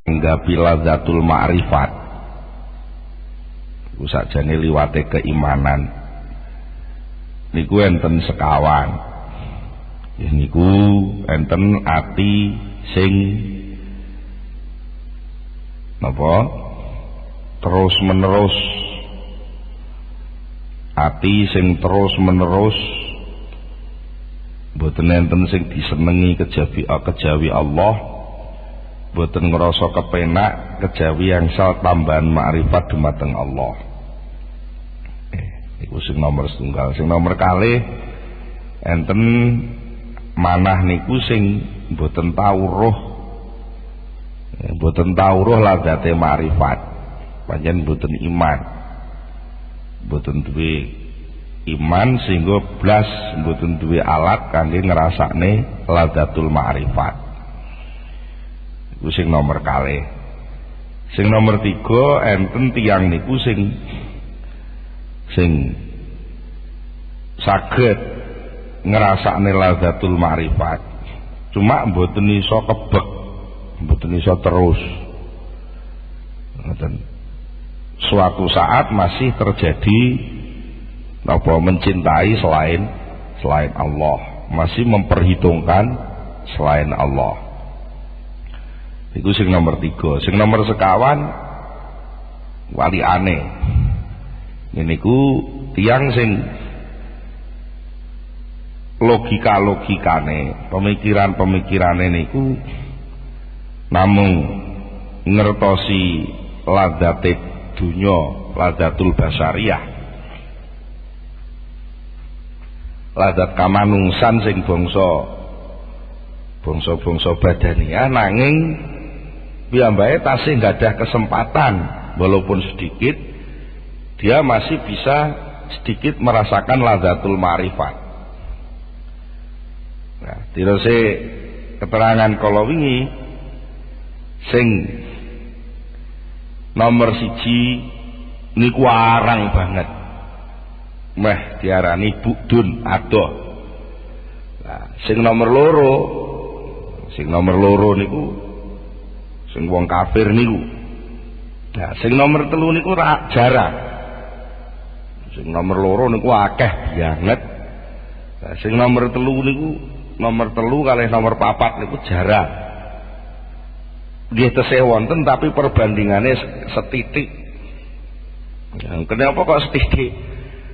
nggapi ladzatul ma'rifat iku sakjane liwate keimanan niku enten sekawan. Niku enten ati sing napa terus menerus, ati sing terus menerus boten enten sing disenengi kejawi Allah, boten ngrasa kepenak kejawi angsal tambahan makrifat dumateng Allah. Iku sing nomor setunggal. Sing nomor kalih enten manah niku sing boten tau roh, boten tau roh ladzate makrifat, pancen boten iman, boten duwe iman sehingga blas boten duwe alat kangge ngrasakne ladzatul ma'rifat. Iku sing nomor kalih. Sing nomor 3 enten tiyang niku sing saged ngrasakne ladzatul ma'rifat, cuma mboten iso kebek, mboten iso terus. Ngoten. Suatu saat masih terjadi apa mencintai selain Allah, masih memperhitungkan selain Allah. Iku sing nomor 3. Sing nomor sekawan wali aneh. Niku tiyang sing logikane, pemikiran-pemikirane niku namung ngertosi ladzate dunya, ladzatul basariyah, ladzat kamanungsan sing bangsa badania, nanging piyambake tasih nggadah kesempatan walaupun sedikit, dia masih bisa sedikit merasakan ladzatul ma'rifat. Nah, teruse keterangan kala wingi sing nomor 1 niku arang banget, meh diarani bukdun adoh. Nah, sing nomor 2 niku sing wong kafir niku. Nah, sing nomor 3 niku jarang. Sing nomor 2 niku akeh banget. Nah, sing nomor 3 niku nomor 3 kalih nomor 4 niku jarang. Nggih tesih wonten tapi perbandingannya setitik. Ya, kenapa kok setitik?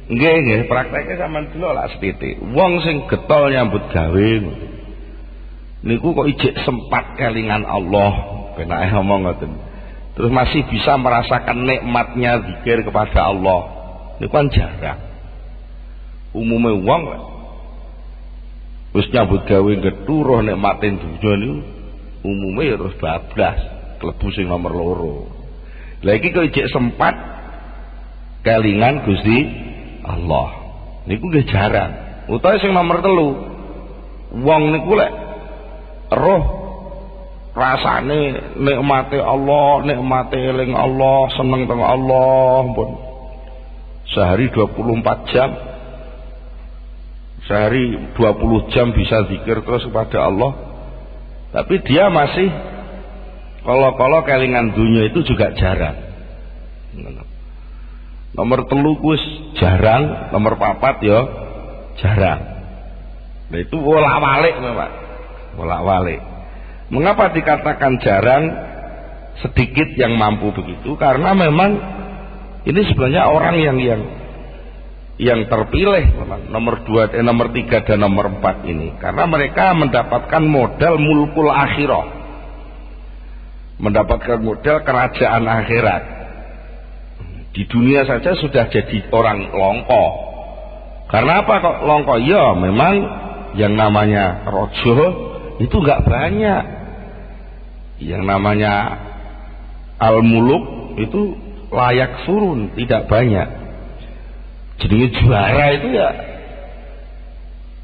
Nggih, prakteknya sampean delok lak setitik. Wong sing getol nyambut gawe niku kok ijek sempat kelingan Allah, penake ngomong ngoten. Terus masih bisa merasakan nikmatnya zikir kepada Allah. Niku kan jarang. Umume wong wis nyambut gawe geturuh nikmatin dunya niku umume ya terus bablas klebu sing nomor 2. Lah iki kok ijek sempat kelingan Gusti Allah niku nggih jarang. Utawa sing nomor 3 wong niku lek roh rasane nikmate Allah, nikmate eling Allah, seneng teng Allah, pun sehari 24 jam, sehari 20 jam bisa zikir terus kepada Allah, tapi dia masih kalau kelingan dunia itu juga jarang. Nomor 3 wis jarang, nomor 4 ya jarang. Nah itu bolak-balik memang, bolak-balik. Mengapa dikatakan jarang, sedikit yang mampu begitu? Karena memang ini sebenarnya orang yang terpilih nomor 2, nomor 3 dan nomor 4 ini, karena mereka mendapatkan modal mulkul akhirah, mendapatkan modal kerajaan akhirat. Di dunia saja sudah jadi orang longko. Karena apa kok longko? Ya memang yang namanya rojo itu nggak banyak, yang namanya al-muluk itu layak surun, tidak banyak. Jadi juara itu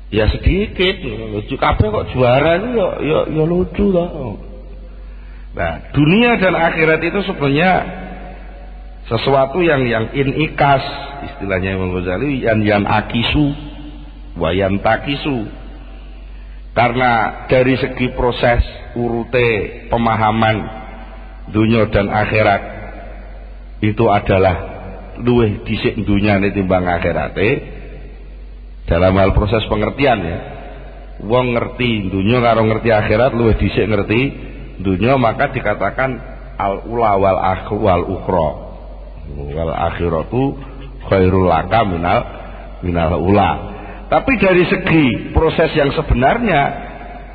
ya sedikit. Lucu kabeh kok juara itu ya lucu toh. Nah, dunia dan akhirat itu sebenarnya sesuatu yang inikas, istilahnya Imam Ghazali, yan akisu wayan takisu. Karena dari segi proses urute pemahaman dunia dan akhirat itu adalah luwih dhisik dunyane timbang akhirate dalam hal proses pengertian ya. Wong ngerti dunia karo ngerti akhirat luwih dhisik ngerti dunia, maka dikatakan al ula wal akhir wal ukhra wal akhiratu khairul laka minal ula. Tapi dari segi proses yang sebenarnya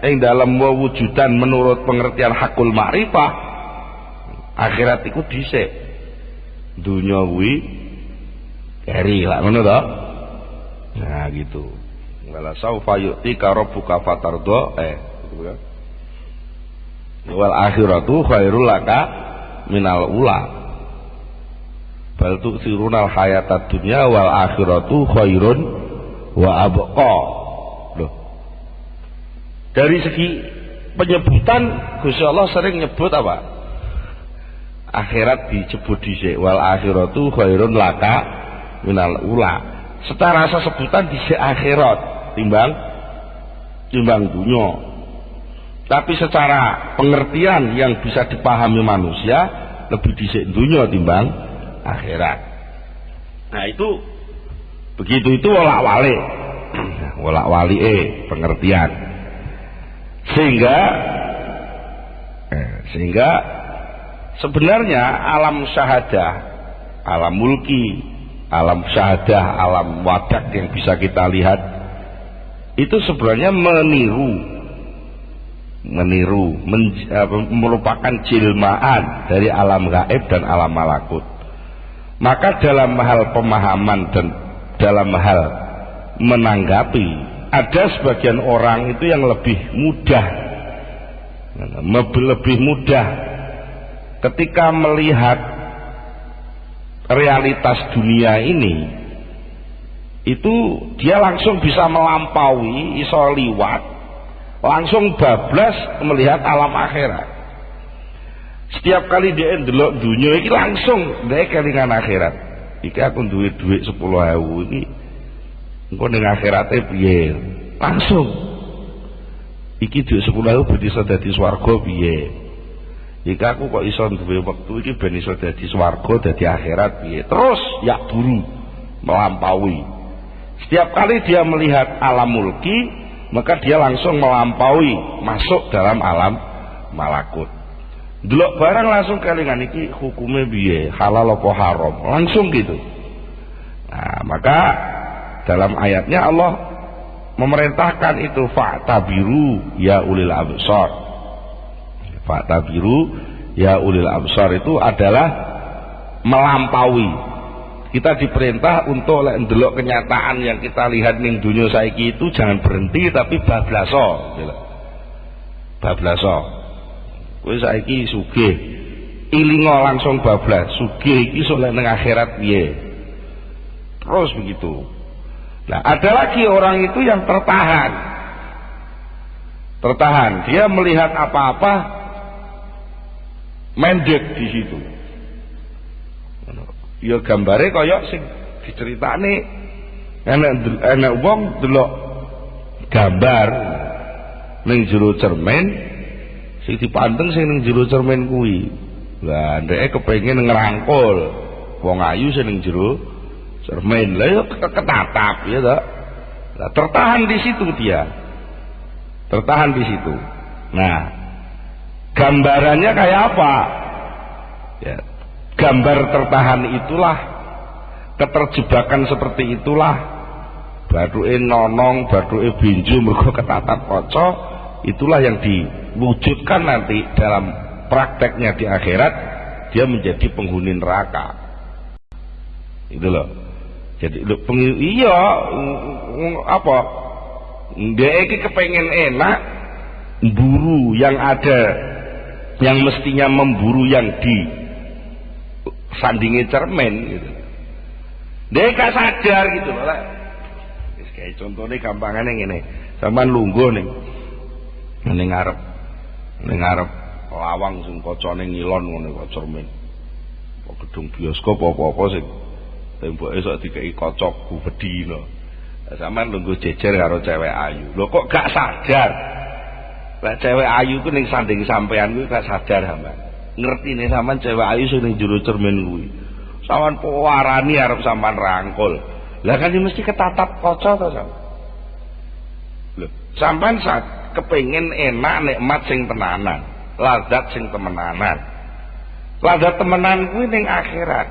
yang dalam wewujudan menurut pengertian hakul ma'rifah, akhirat itu dhisik dunya kuwi keri lah ngono to. Nah gitu. Wala saufa yu'tika rabbuka fatarda gitu kan. Wal akhiratu khairul laka minal ula. Bal tu'thiruna al hayatad dunya wal akhiratu khairun wa abqa. Loh. Dari segi penyebutan Gusti Allah sering nyebut apa? Akhirat disebut dhisik wal akhiratu khairun laka minal ula. Secara sebutan dhisik akhirat timbang dunya. Tapi secara pengertian yang bisa dipahami manusia lebih dhisik dunya timbang akhirat. Nah itu begitu, itu wolak-walik pengertian. Sehingga sebenarnya alam syahadah, alam mulki, alam syahadah, alam wadak yang bisa kita lihat itu sebenarnya merupakan jilmaan dari alam gaib dan alam malakut. Maka dalam hal pemahaman dan dalam hal menanggapi, ada sebagian orang itu yang lebih mudah ketika melihat realitas dunia ini, itu dia langsung bisa melampaui, iso liwat, langsung bablas melihat alam akhirat. Setiap kali dia ndelok dunia iki langsung dia kelingan akhirat. Iki aku duwe duit 10.000 iki engko ning akhirate piye? Langsung. Iki duit 10.000 ben iso dadi swarga piye? Iki aku kok iso duwe wektu iki ben iso dadi swarga, dadi akhirat piye? Terus ya buru melampaui. Setiap kali dia melihat alam mulki, maka dia langsung melampaui, masuk dalam alam malakut. Delok barang langsung kelingan iki hukumnya piye, halal apa haram, langsung gitu. Nah, maka dalam ayatnya Allah memerintahkan itu fa'tabiru ya ulil absar. Fa'tabiru ya ulil absar itu adalah melampaui. Kita diperintah untuk lek ndelok kenyataan yang kita lihat ning dunia saiki itu jangan berhenti tapi bablaso. Bablaso. Kowe saiki sugih, ilingo langsung bablas, sugih iki sok lek ning akhirat piye. Terus begitu. Nah, ada lagi orang itu yang tertahan. Dia melihat apa-apa mendek di situ. Ya gambare kaya sing diceritane enak wong delok gambar ning jero cermin, sing dipanteng sing ning jero cermin kuwi. Lah ndeke kepengin ngerangkul wong ayu sing ning jero cermin. Lah ya ketatap ya toh. Lah tertahan di situ dia. Tertahan di situ. Nah, gambarannya kayak apa? Ya, gambar tertahan itulah, keterjebakan seperti itulah, bathuke nonong, bathuke binju mergo ketatap kaca, itulah yang diwujudkan nanti dalam prakteknya di akhirat, dia menjadi penghuni neraka. Itu loh. Jadi iya apa? Dia iki kepengen enak, buru yang ada, yang mestinya memburu yang di sandingi cermin gitu. Dia gak sadar gitu loh. Kayak contohnya gampangane ngene. Sampeyan lungguh ning ngarep lawang sing kacane ngilon ngene kok cermin. Kok gedung bioskop apa-apa sing temboke sok dikeki kaca gubedi lho. Sampeyan lungguh jejer karo cewek ayu. Lho kok gak sadar. Lah cewek ayu ku ning sanding sampean kuwi gak sadar sampean. ngertine sampean cewek ayu sing ning jero cermin kuwi. Sampean pewarani arep sampean rangkul. Lah kan mesti ketatap kaca to, sampean. Lho, sampean sak kepengin enak nikmat sing tenanan, lazat sing temenanan. Lazat temenan kuwi ning akhirat.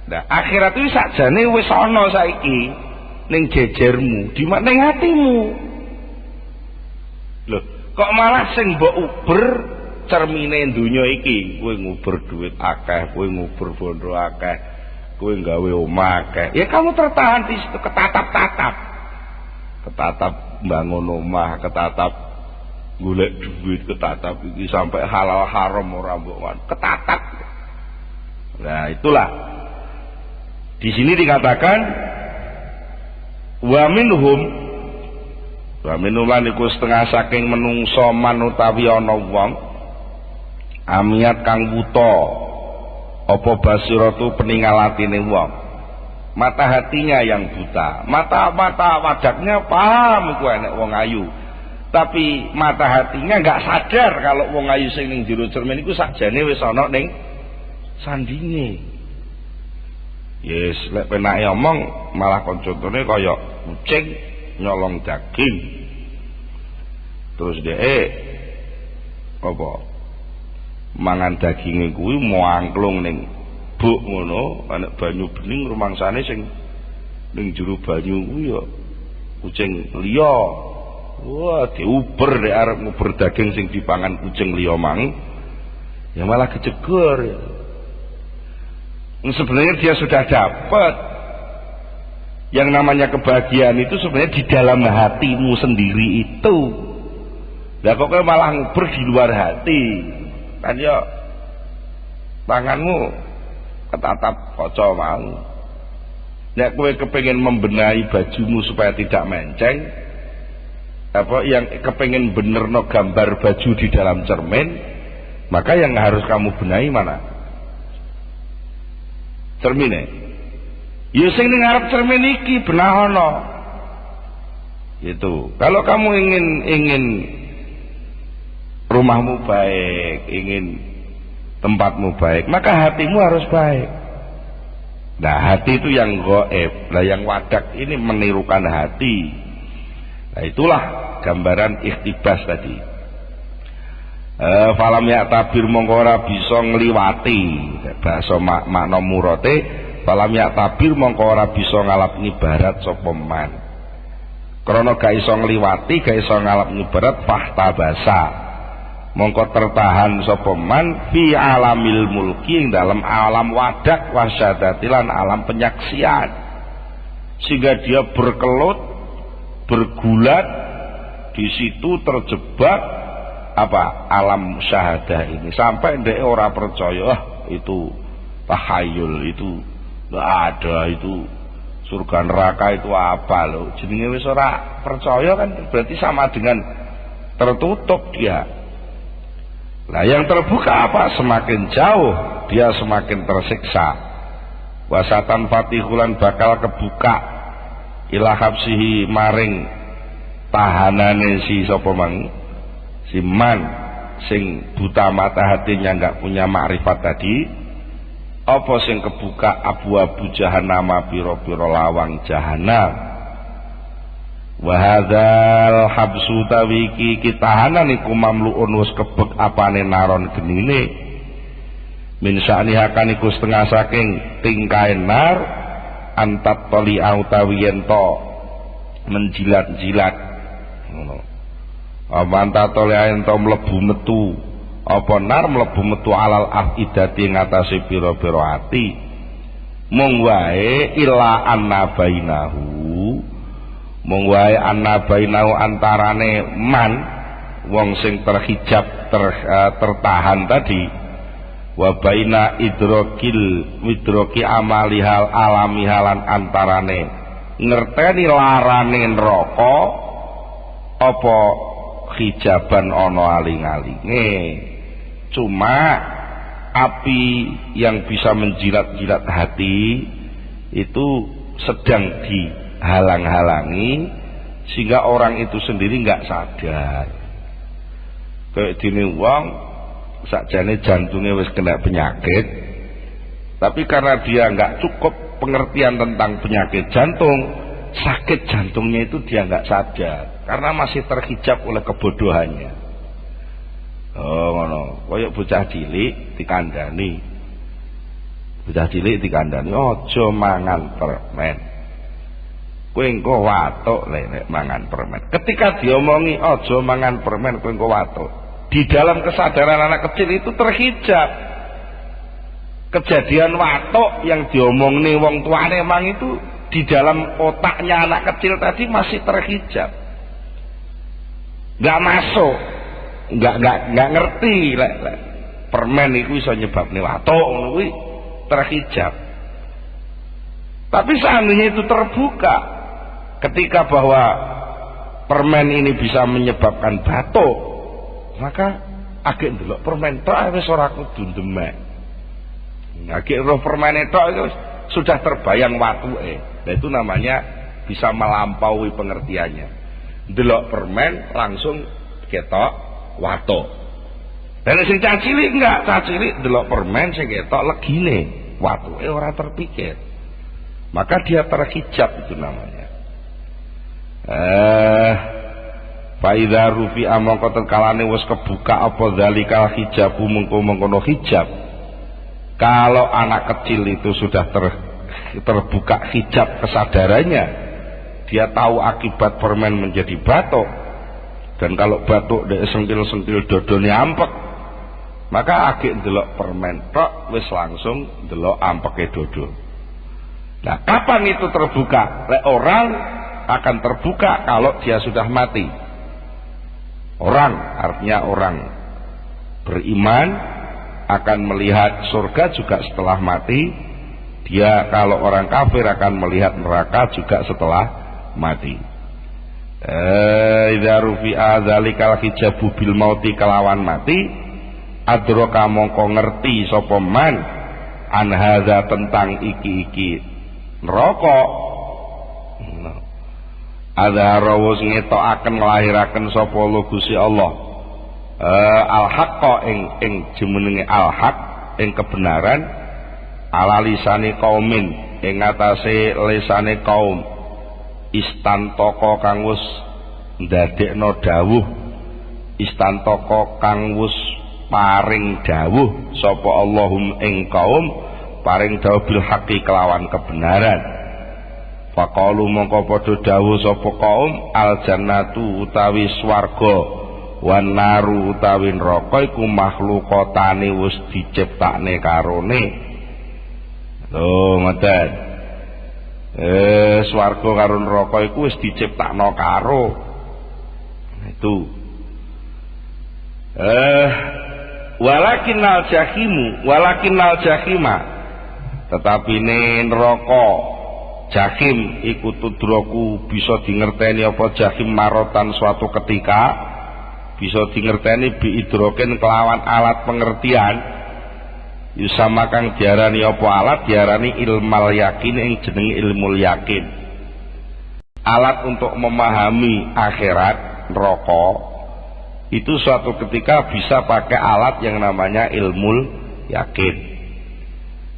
Nah, akhirat kuwi sakjane wis ana saiki ning jejermu, di ning atimu. Lho, kok malah sing mbok uber cermine donya iki, kowe nguber duit akeh, kowe nguber bondo akeh, kowe gawe omah akeh. Ya kamu tertahan di situ, ketatap-tatap. Ketatap bangun omah, ketatap golek duit, ketatap iki sampai halal haram ora mbok ketatap. Nah, itulah. Di sini dikatakan wa minhum lan iku setengah saking menungso manutawi ana wong amiat kang buta apa basiratu peningalatine wong, mata hatinya yang buta, mata wadaknya paham iku enek wong ayu, tapi mata hatinya enggak sadar kalau wong ayu sing ning jero cermin iku sakjane wis ana ning sandinge. Yes, lek penake omong malah koncone kaya kucing nyolong daging. Terus dhek apa? Mangan daginge kuwi moangklung ning buk ngono, ana banyu bening rumangsane sing ning jero banyu kuwi ya kucing liya. Wah, diuber nek arep nguber daging sing dipangan kucing liya mang. Ya malah kejegur ya. Sebenarnya dia sudah dapat yang namanya kebahagiaan itu sebenarnya di dalam hatimu sendiri itu. Lah kok kowe malah nguber di luar hati. Kan ya tanganmu ketatap kaca mau. Nek kowe kepengin membenahi bajumu supaya tidak menceng, apa yang kepengin benerno gambar baju di dalam cermin, maka yang harus kamu benahi mana? Cermine. Ya sing ning ngarep cermin iki benahono. Itu. Kalau kamu ingin rumahmu baik, ingin tempatmu baik, maka hatimu harus baik. Nah, hati itu yang gaib. Nah, yang wadak ini menirukan hati. Nah, itulah gambaran ikhtibas tadi. Falam ya tabir mongko ora bisa ngliwati, bahasa makna murate falam ya tabir mongko ora bisa ngalap ngibarat sapa man. Krana gak iso ngliwati, gak iso ngalap ngibarat fahta basa. Mongko tertahan sapa man fi alamil mulki ing dalam alam wadak wasyadati lan alam penyaksian. Sehingga dia berkelut, bergulat di situ terjebak apa alam syahadah ini sampai ndek ora percaya itu tahayul, itu enggak ada, itu surga neraka itu apa loh, jenenge wis ora percaya kan berarti sama dengan tertutup dia. Nah, yang terbuka apa? Semakin jauh dia semakin tersiksa. Wasatan fatihulan bakal kebuka ila habsihi maring tahanane si sapa mang si man sing buta mata hatinya enggak punya makrifat tadi. Apa sing kebuka abu-abu jahanam, piro-piro lawang jahanam. Wa hadzal habsu tawiki kitahanan iku mamluun wis kebek apane naron genine. Min sa'niha kan iku setengah saking tingkae nar antat toli autawiyen to menjilat-jilat ngono. Manta tole ento mlebu metu apa nar mlebu metu alal afidati ngatasi pira-pira ati mung wae ila annabainahu mung wae annabainahu antarane man wong sing terhijab tertahan tadi wa baina idroki amalihal alamihalan antarane ngerteni larane neraka apa hijaban ono aling-alinge. Cuma api yang bisa menjilat-jilat hati itu sedang dihalang-halangi sehingga orang itu sendiri nggak sadar. Kayak dene wong sakjane jantungnya wis kena penyakit, tapi karena dia nggak cukup pengertian tentang penyakit jantung, sakit jantungnya itu dia nggak sadar karena masih terhijab oleh kebodohannya. Oh ngono, koyok bocah cilik dikandani, ojo mangan permen. Kowe engko watuk lek mangan permen. Ketika diomongi ojo mangan permen, kowe engko watuk. Di dalam kesadaran anak kecil itu terhijab. Kejadian watuk yang diomongi wong tuane emang itu di dalam otaknya anak kecil tadi masih terhijab. Enggak masuk. Enggak ngerti lek permen iku iso nyebabne watuk ngono kuwi terhijab. Tapi seandainya itu terbuka ketika bahwa permen ini bisa menyebabkan batuk, maka agek ndelok permen tok wis ora kudu demek. Agek roh permen tok itu sudah terbayang watuke. Nah itu namanya bisa melampaui pengertiannya. Ndelok permen langsung ketok watuk. Dan sing cilik enggak, cilik ndelok permen sing ketok legine, watuke ora terpikir. Maka dia terhijab itu namanya. Faidha rufi amangka terkalane wis kebuka apa zalikal hijabu mengko-mengkono hijab. Kalau anak kecil itu sudah terbuka hijab kesadarannya, dia tahu akibat permen menjadi batuk, dan kalau batuk dek sengkil-sengkil dodone ampek, maka agek ndelok permen tok wis langsung ndelok ampeke dodo. Nah, kapan itu terbuka? Lek orang akan terbuka kalau dia sudah mati. Orang artinya orang beriman akan melihat surga juga setelah mati. Dia kalau orang kafir akan melihat neraka juga setelah mati. Idza rufi'a dzalikal hijabu bil mauti kelawan mati, adraka mongko ngerti sapa man an hadza tentang iki neraka. Adhara wis ngetokaken nglahiraken sapa Gusti Allah al-haqqa ing jenenge al-haq ing kebenaran ala lisane kaumin ing atase lisane kaum istantaka kang wis ndadekno dawuh, istantaka kang wis paring dawuh sapa Allahum ing kaum paring dawuh bil haqqi kelawan kebenaran. Faqalu mongko padha dawuh sapa kaum al jannatu utawi swarga wan naru utawi neraka iku makhlukatane wis diciptakne karone. Lho ngoten. Swarga karo neraka iku wis diciptakno karo. Itu. Walakinnal jahima tetapi neraka jahim iku tudroku bisa dingerteni apa jahim marotan suatu ketika, bisa dingerteni biidroken kelawan alat pengertian. Yusama kang diarani apa alat, diarani ilmal yakin yang jenenge ilmul yakin. Alat untuk memahami akhirat neraka itu suatu ketika bisa pakai alat yang namanya ilmul yakin.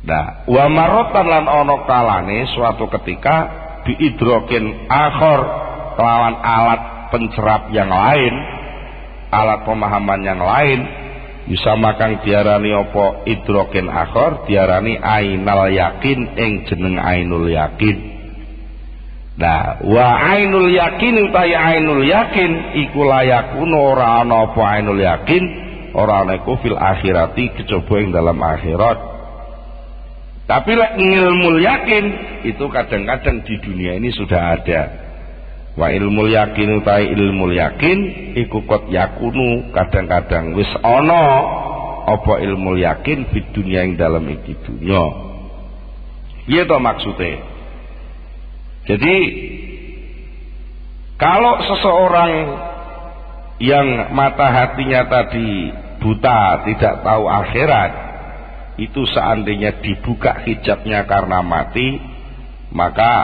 Nah, wa marotan lan ono kalane suatu ketika biidrokin akhor kelawan alat pencerap yang lain, alat pemahaman yang lain, bisa makang diarani apa idrokin akhor, diarani ainal yakin ing jeneng ainul yakin. Nah, wa ainul yakin utawi ainul yakin iku layakun ora ana apa ainul yakin, ora ana iku fil akhirati kejaba ing dalam akhirat. Tapi ilmu yakin itu kadang-kadang di dunia ini sudah ada. Wa ilmu yakin utai ilmu yakin iku kot yakunu kadang-kadang wis ana apa ilmu yakin di dunia yang dalam iki dunia. Piye to maksude? Jadi kalau seseorang yang mata hatinya tadi buta, tidak tahu akhirat, itu seandainya dibuka hijabnya karena mati, maka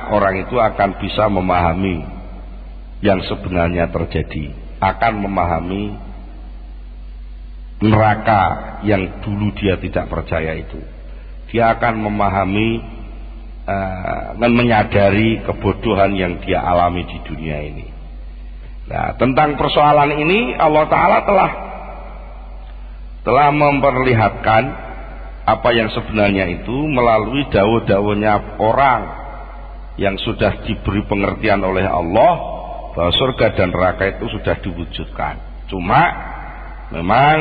orang itu akan bisa memahami yang sebenarnya terjadi, akan memahami neraka yang dulu dia tidak percaya itu. Dia akan memahami dan menyadari kebodohan yang dia alami di dunia ini. Nah, tentang persoalan ini Allah Ta'ala telah memperlihatkan apa yang sebenarnya itu melalui dawuh-dawuhnya orang yang sudah diberi pengertian oleh Allah bahwa surga dan neraka itu sudah diwujudkan. Cuma memang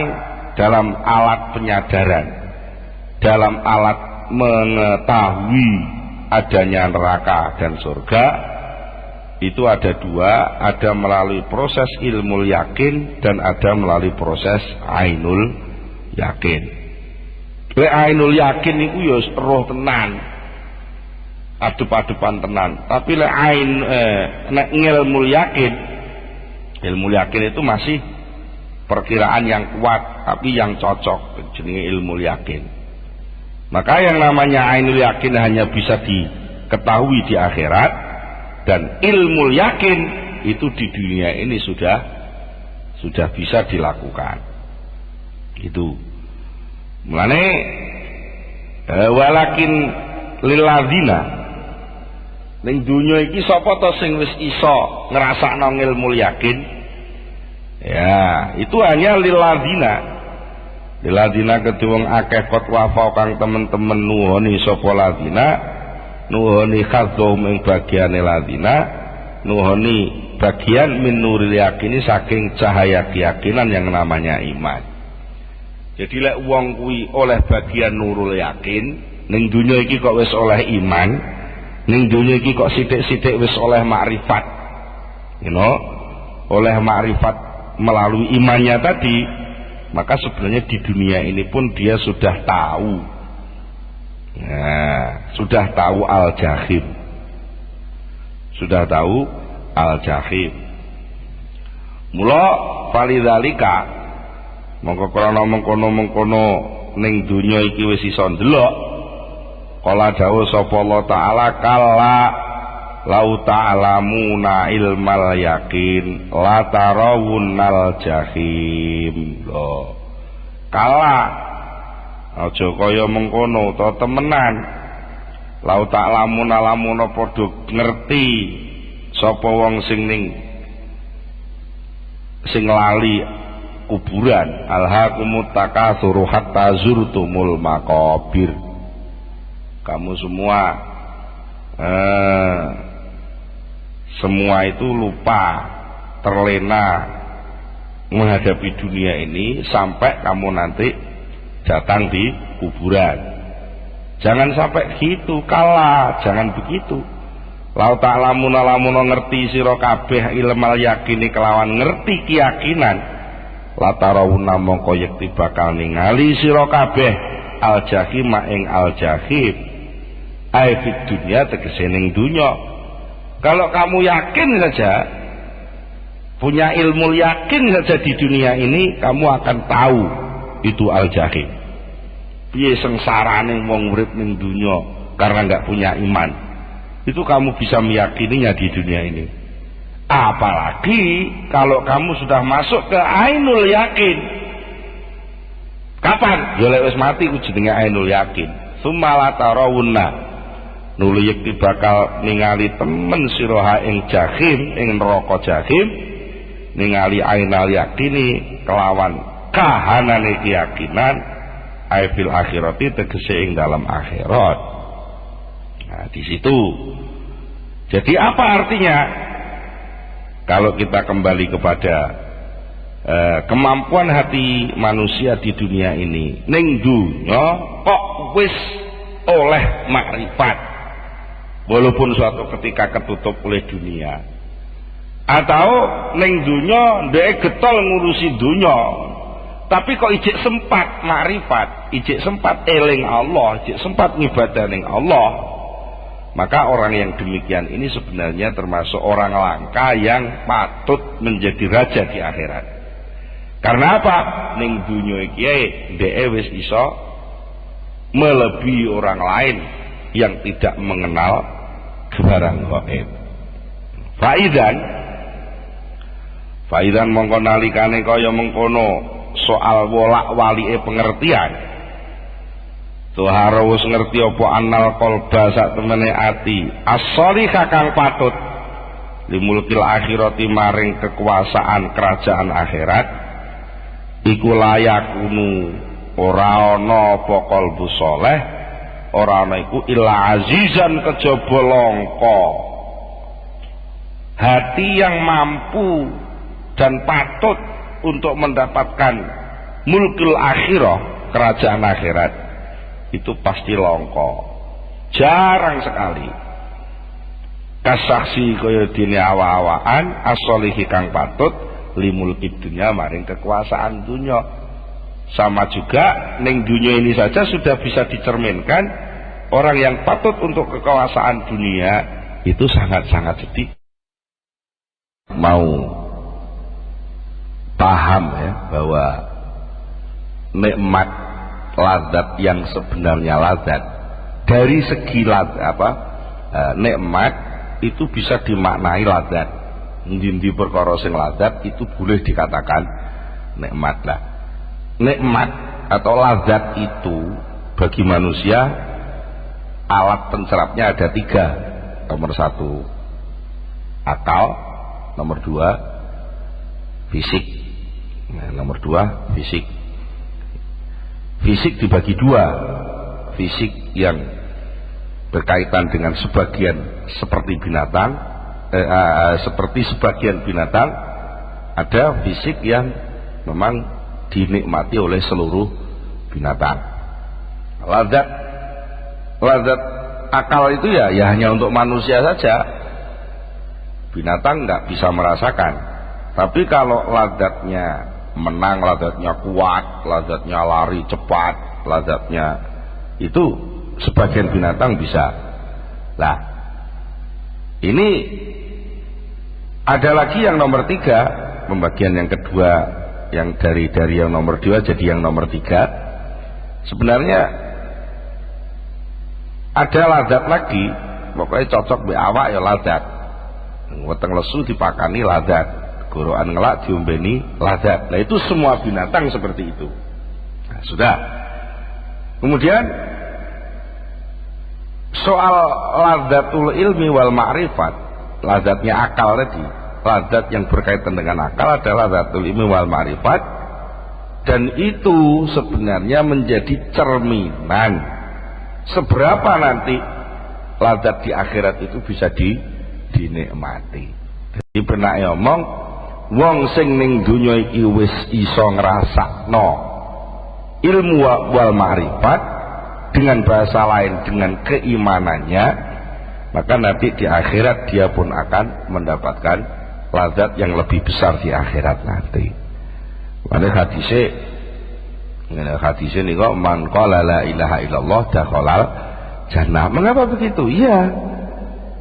dalam alat penyadaran, dalam alat mengetahui adanya neraka dan surga itu ada dua, ada melalui proses ilmu yakin dan ada melalui proses ainul yakin. Ainul yakin itu ya roh tenan, adep-adepan tenan. Tapi nek ilmu yakin itu masih perkiraan yang kuat tapi yang cocok, jenenge ilmu yakin. Maka yang namanya ainul yakin hanya bisa diketahui di akhirat, dan ilmu yakin itu di dunia ini sudah bisa dilakukan. Itu. Mulane walakin lilladzina ning dunya iki sapa to sing wis iso ngrasakno ilmu yakin? Ya, itu hanya lilladzina. Ladina kedua akeh kot wafau kang temen-temen nuhoni sapa ladina, nuhoni khadzum ing bagiane ladina, nuhoni bagian min nuril yakini saking cahaya keyakinan yang namanya iman. Jadi lek wong kuwi oleh bagian nurul yakin, ning dunya iki kok wis oleh iman, ning dunya iki kok sithik-sithik wis oleh makrifat. Oleh makrifat melalui imannya tadi, maka sebenarnya di dunia ini pun dia sudah tahu, sudah tahu al-jahim, sudah tahu al-jahim. Mula falidzalika mongko krana mengkono ning dunya iki wis iso ndelok, kala dawuh sapa Allah Ta'ala, kala lau ta'lamuna ilmal yakin la tarawunnal jahim. Loh, kala aja kaya mengkono to temenan, lau ta'lamuna lamun padha ngerti sapa wong sing lali kuburan, alhaqumut takatsuru hatta zurtumul maqabir. Kamu semua itu lupa, terlena menghadapi dunia ini sampai kamu nanti datang di kuburan. Jangan sampai gitu, kalah, jangan begitu. Lau ta'lamuna lamun ngerti sira kabeh ilmal yakini kelawan ngerti keyakinan, la tarawuna mongko yekti bakal ningali sira kabeh al jahim ing al jahim. Ai fid dunya tegese ning dunya. Kalau kamu yakin saja, punya ilmu yakin saja di dunia ini, kamu akan tahu itu al-jahim. Piye sengsarane wong urip ning dunya karena enggak punya iman. Itu kamu bisa meyakininya di dunia ini. Apalagi kalau kamu sudah masuk ke ainul yakin. Kapan? Ya lek wis mati ku jenenge ainul yakin. Sumala tarawunna nuli yekti bakal ningali temen siroha ing jahim, ing neraka jahim, ningali ainal yakini kelawan kahanane keyakinan, aifil akhirati tegese ing dalam akhirat. Nah, di situ. Jadi apa artinya? Kalau kita kembali kepada kemampuan hati manusia di dunia ini, ning dunya kok wis oleh makrifat, walaupun suatu ketika ketutup oleh dunia, atau ning dunya ndek getol ngurusi dunya, tapi kok ijik sempat makrifat, ijik sempat eling Allah, ijik sempat ngibadah ning Allah, maka orang yang demikian ini sebenarnya termasuk orang langka yang patut menjadi raja di akhirat. Karena apa? Ning dunya iki ndek wis iso melebihi orang lain yang tidak mengenal barang gaib. Faidan mongko nalikane kaya mengkono soal wolak-walike pengertian. Tuh harus ngerti apa annal qalba sak temene ati as-shalihah kang patut limulkil akhirati maring kekuasaan kerajaan akhirat iku layakunu ora ana apa qalbu saleh ora ana iku illa azizan kejaba langka. Hati yang mampu dan patut untuk mendapatkan mulkul akhirah kerajaan akhirat itu pasti langka. Jarang sekali kasaksi kaya dene awa-awaan as-sholihi kang patut limulki dunya maring kekuasaan dunya. Sama juga ning dunia ini saja sudah bisa dicerminkan orang yang patut untuk kekuasaan dunia itu sangat-sangat sedih. Mau paham ya bahwa nikmat lazat yang sebenarnya lazat dari segi nikmat itu bisa dimaknai lazat. Ndi perkara sing lazat itu boleh dikatakan nikmat lah. Nikmat atau lazat itu bagi manusia alat pencerapnya ada 3. Nomor 1 akal, nomor 2 fisik. Nomor 2 fisik. Fisik dibagi 2. Fisik yang berkaitan dengan sebagian seperti binatang, seperti sebagian binatang. Ada fisik yang memang dinikmati oleh seluruh binatang. Lazat akal itu ya hanya untuk manusia saja. Binatang nggak bisa merasakan. Tapi kalau lazatnya menang, lazatnya kuat, lazatnya lari cepat, lazatnya itu sebagian binatang bisa. Nah, ini ada lagi yang nomor 3, pembagian yang kedua, yang dari yang nomor 2 jadi yang nomor 3. Sebenarnya ada lazat lagi, pokoknya cocok be awak ya lazat. Weteng lesu dipakani lazat, gorokan ngelak diombeni lazat. Nah itu semua binatang seperti itu. Nah, sudah. Kemudian soal lazatul ilmi wal ma'rifat, lazatnya akal tadi, lazat yang berkaitan dengan akal adalah lazatul ilmi wal ma'rifat, dan itu sebenarnya menjadi cerminan seberapa nanti lazat di akhirat itu bisa dinikmati. Jadi pernah ngomong wong sing ning donya iki wis iso ngrasakno ilmu wal ma'rifat, dengan bahasa lain dengan keimanannya, maka nanti di akhirat dia pun akan mendapatkan lazat yang lebih besar di akhirat nanti. Pada hadisnya nih kok man qala la ilaha illallah dakhalal jannah. Mengapa begitu? Iya,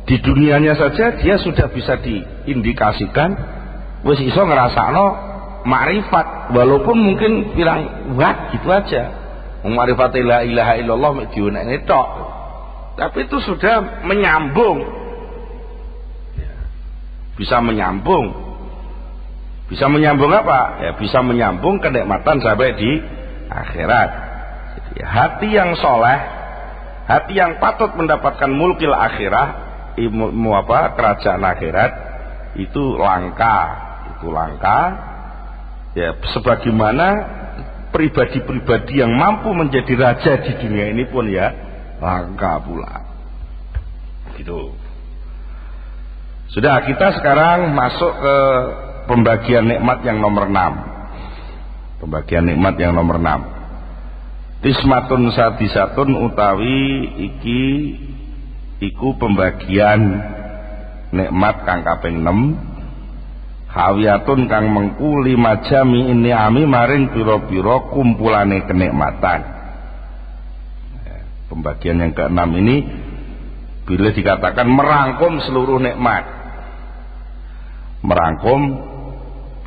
di dunianya saja dia sudah bisa diindikasikan wis iso ngrasakno makrifat, walaupun mungkin bilang buat gitu aja makrifat la ilaha illallah mek dionekne tok, tapi itu sudah menyambung, bisa menyambung apa ya, bisa menyambung kenikmatan sampai di akhirat. Jadi, hati yang soleh, hati yang patut mendapatkan mulkil akhirah, kerajaan akhirat itu langka ya, sebagaimana pribadi-pribadi yang mampu menjadi raja di dunia ini pun ya langka pula gitu. Sudah, kita sekarang masuk ke pembagian nikmat yang nomor 6. Pembagian nikmat yang nomor 6. Tismatun sadisatun utawi iku pembagian nikmat kang kaping 6. Hawiyatun kang mengkuli majami ini ami maring piro-piro kumpulane kenikmatan. Pembagian yang ke-6 ini bila dikatakan merangkum seluruh nikmat, merangkum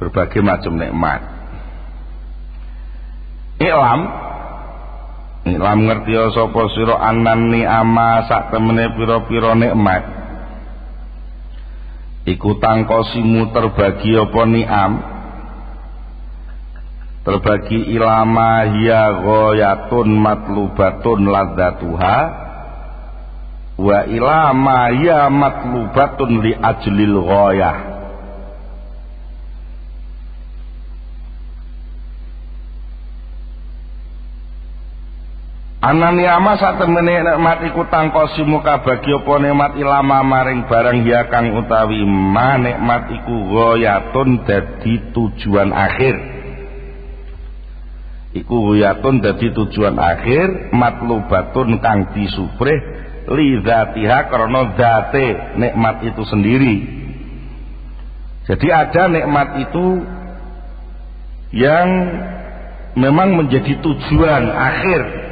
berbagai macam nikmat. Ilam ngerti sapa sira anan ni'ama sak temene pira-pira nikmat iku tangkosimu terbagi apa ni'am, terbagi ilama hiya ghayatun matlubatun ladzatuha wa ilama hiya matlubatun li ajlil ghayah. Ananiyama satemene nikmat iku tangkosi muka bagi apa nikmat ilama maring barang ya kang utawi ma nikmat iku ghayatun dadi tujuan akhir. Iku ghayatun dadi tujuan akhir matlubatun kang disuprih li dzatiha krana dzate nikmat itu sendiri. Jadi ada nikmat itu yang memang menjadi tujuan akhir.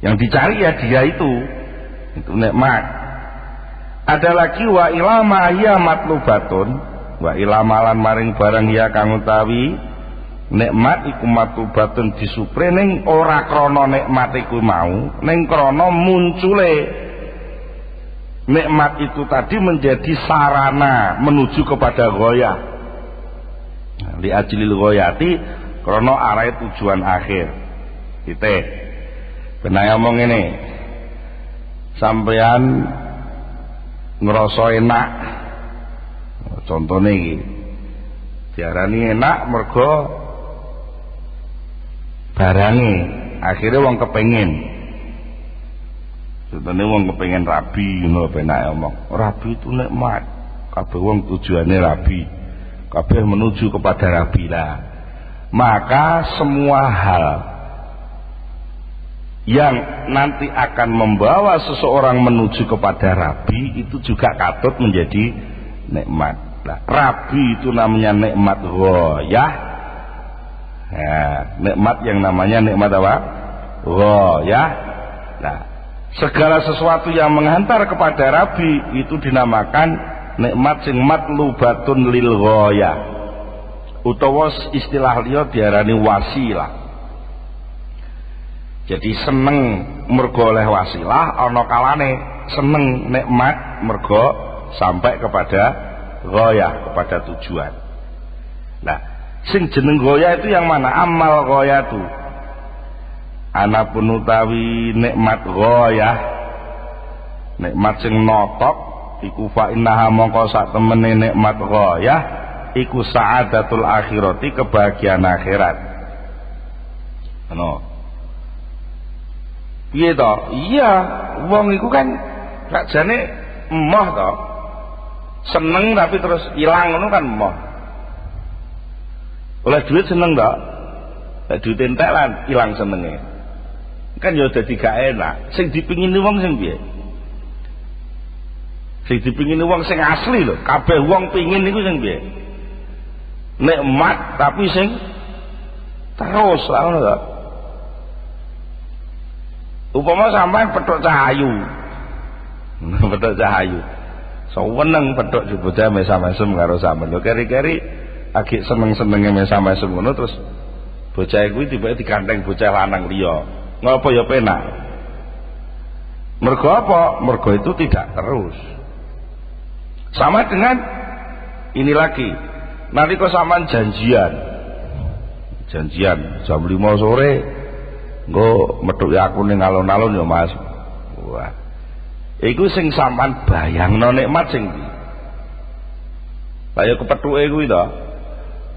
Yang dicari ya dia itu nikmat. Ada lagi wa ilama ya matlubatun, wa ilamalan maring barang ya kang utawi nikmat iku matlubatun disupre ning ora krana nikmat iku mau, ning krana muncule nikmat itu tadi menjadi sarana menuju kepada ghayah. Li ajlil ghayati krana arahe tujuan akhir. Titik. Benar ngomong ini, sampean ngerasa enak, contohnya ini, diarani enak mergo barangi, akhirnya wong kepengin, contohnya wong kepengin rabi, ngono benar ngomong, rabi itu nikmat, kabeh wong tujuannya rabi, kabeh menuju kepada rabi lah, maka semua hal yang nanti akan membawa seseorang menuju kepada rabi itu juga katut menjadi nikmat. Nah, rabi itu namanya nikmat ghayah. Ya, nikmat yang namanya nikmat apa? Ghayah. Nah, segala sesuatu yang menghantar kepada rabi itu dinamakan nikmat sing matlubatun lil ghayah. Utawa istilah liya diarani wasilah. Jadi seneng mergo oleh wasilah, ana kalane seneng nikmat mergo sampai kepada ghayah, kepada tujuan. Nah, sing jeneng ghayah itu yang mana? Amal ghayah itu. Anapun utawi nikmat ghayah, nikmat sing notok iku fa innaha mongko sak temene nikmat ghayah iku sa'adatul akhirati, kebahagiaan akhirat. Ono piye to? Iya, wong iku kan sakjane emoh to. Seneng tapi terus ilang ngono kan emoh. Oleh duit seneng to. Nek duit entek lan ilang senenge. Kan ya dadi gak enak. Sing dipingini wong sing piye? Sing dipingini wong sing asli lho. Kabeh wong pingin niku sing piye? Nikmat tapi sing terus lah ngono to. Upama sampean petuk cahayu. Petuk cahayu. Seneng petuk bocah mesam-mesem karo sampean. Lho keri-keri agek seneng-senenge mesam-mesem ngono terus bocah kuwi tiba-tiba digandeng bocah lanang liya. Ngapa ya penak? Mergo apa? Mergo itu tidak terus. Sama dengan ini lagi. Nanti kok sampean janjian jam 5 sore nggo metuk aku ning alun-alun ya Mas. Wah. Iku sing sampean bayangno nikmat sing ndi? Lah ya kepethuke kuwi to.